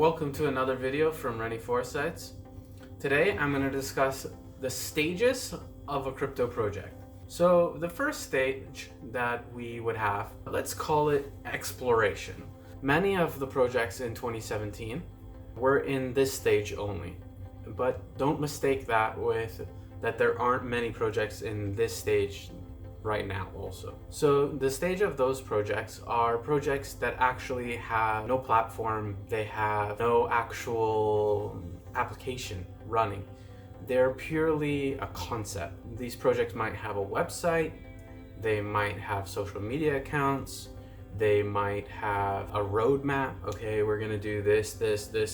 welcome to another video from Rennie Foresights. Today I'm going to discuss the stages of a crypto project. So the first stage that we would have, let's call it exploration. Many of the projects in 2017 were in this stage only, but don't mistake that with that there aren't many projects in this stage right now also. So the stage of those projects are projects that actually have no platform, they have no actual application running. They're purely a concept. These projects might have a website, they might have social media accounts, they might have a roadmap. Okay, we're gonna do this,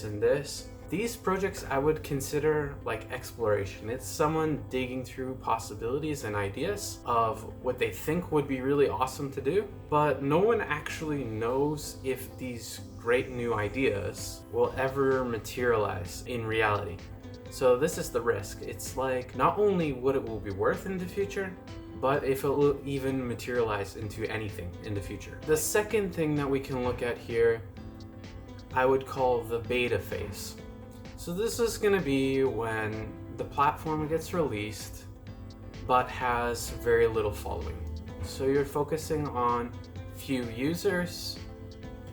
and this. These projects I would consider like exploration. It's someone digging through possibilities and ideas of what they think would be really awesome to do, but no one actually knows if these great new ideas will ever materialize in reality. So this is the risk. It's like not only what it will be worth in the future, but if it will even materialize into anything in the future. The second thing that we can look at here, I would call the beta phase. So this is going to be when the platform gets released but has very little following. So you're focusing on few users,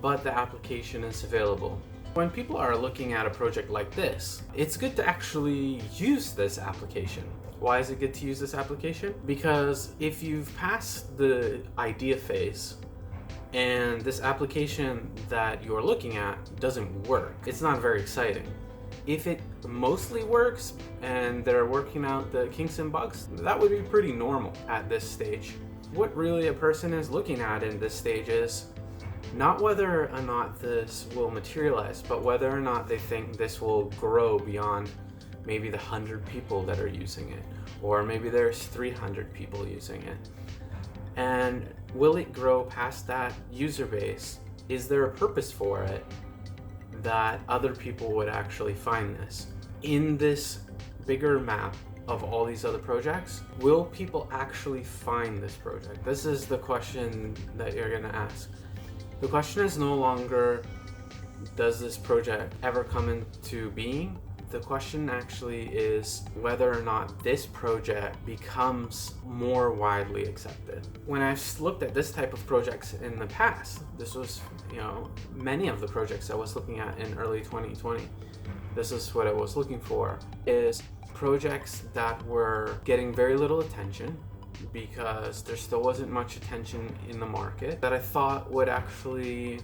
but the application is available. When people are looking at a project like this, it's good to actually use this application. Why is it good to use this application? Because if you've passed the idea phase and this application that you're looking at doesn't work, it's not very exciting. If it mostly works and they're working out the kinks and bugs, that would be pretty normal at this stage. What really a person is looking at in this stage is not whether or not this will materialize, but whether or not they think this will grow beyond maybe the 100 people that are using it, or maybe there's 300 people using it. And will it grow past that user base? Is there a purpose for it that other people would actually find this? In this bigger map of all these other projects, will people actually find this project? This is the question that you're gonna ask. The question is no longer, does this project ever come into being? The question actually is whether or not this project becomes more widely accepted. When I've looked at this type of projects in the past, this was, many of the projects I was looking at in early 2020, this is what I was looking for, is projects that were getting very little attention because there still wasn't much attention in the market, that I thought would actually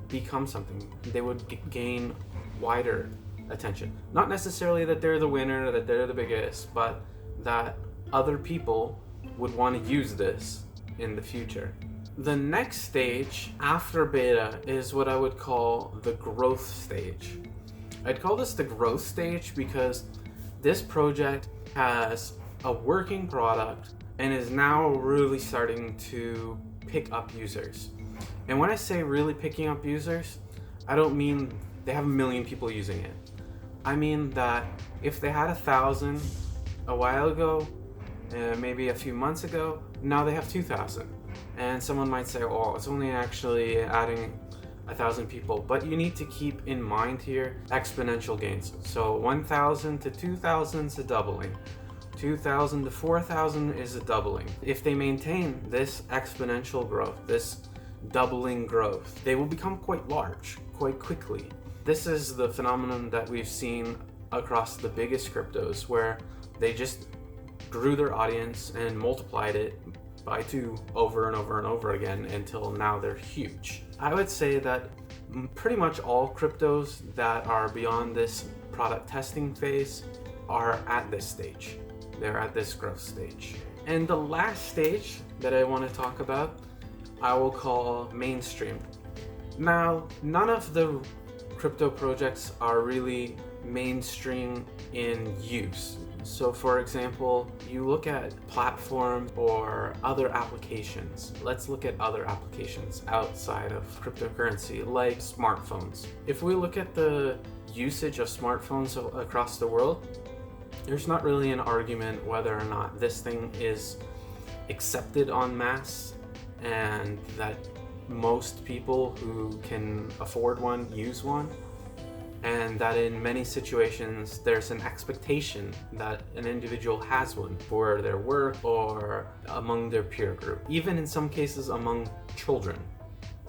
become something. They would gain wider attention. Not necessarily that they're the winner, that they're the biggest, but that other people would want to use this in the future. The next stage after beta is what I would call the growth stage. I'd call this the growth stage because this project has a working product and is now really starting to pick up users. And when I say really picking up users, I don't mean they have 1 million people using it. I mean that if they had 1,000 a while ago, maybe a few months ago, now they have 2,000. And someone might say, oh, it's only actually adding 1,000 people. But you need to keep in mind here exponential gains. So 1,000 to 2,000 is a doubling. 2,000 to 4,000 is a doubling. If they maintain this exponential growth, this doubling growth, they will become quite large, quite quickly. This is the phenomenon that we've seen across the biggest cryptos, where they just grew their audience and multiplied it by 2 over and over and over again until now they're huge. I would say that pretty much all cryptos that are beyond this product testing phase are at this stage. They're at this growth stage. And the last stage that I want to talk about, I will call mainstream. Now, none of the crypto projects are really mainstream in use. So for example, you look at platforms or other applications. Let's look at other applications outside of cryptocurrency, like smartphones. If we look at the usage of smartphones across the world, there's not really an argument whether or not this thing is accepted en masse and that most people who can afford one use one. and that in many situations there's an expectation that an individual has one for their work or among their peer group, even in some cases among children.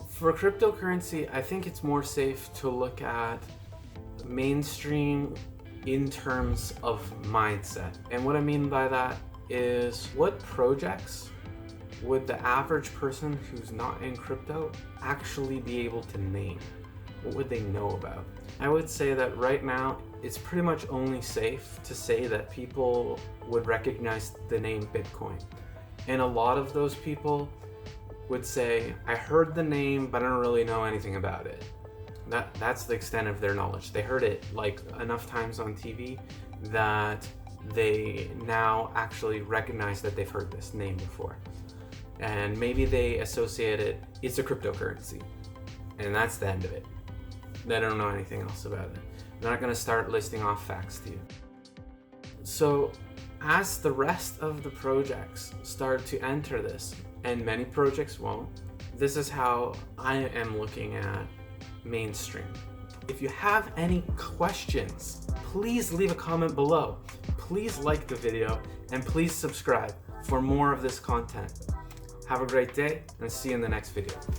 For cryptocurrency, I think it's more safe to look at mainstream in terms of mindset. And what I mean by that is, what projects would the average person who's not in crypto actually be able to name? What would they know about? I would say that right now it's pretty much only safe to say that people would recognize the name Bitcoin. And a lot of those people would say, I heard the name, but I don't really know anything about it. That's the extent of their knowledge. They heard it like enough times on TV that they now actually recognize that they've heard this name before. And maybe they associate it's a cryptocurrency. And that's the end of it. They don't know anything else about it. They're not going to start listing off facts to you. So as the rest of the projects start to enter this, and many projects won't, this is how I am looking at mainstream. If you have any questions, please leave a comment below. Please like the video and please subscribe for more of this content. Have a great day and see you in the next video.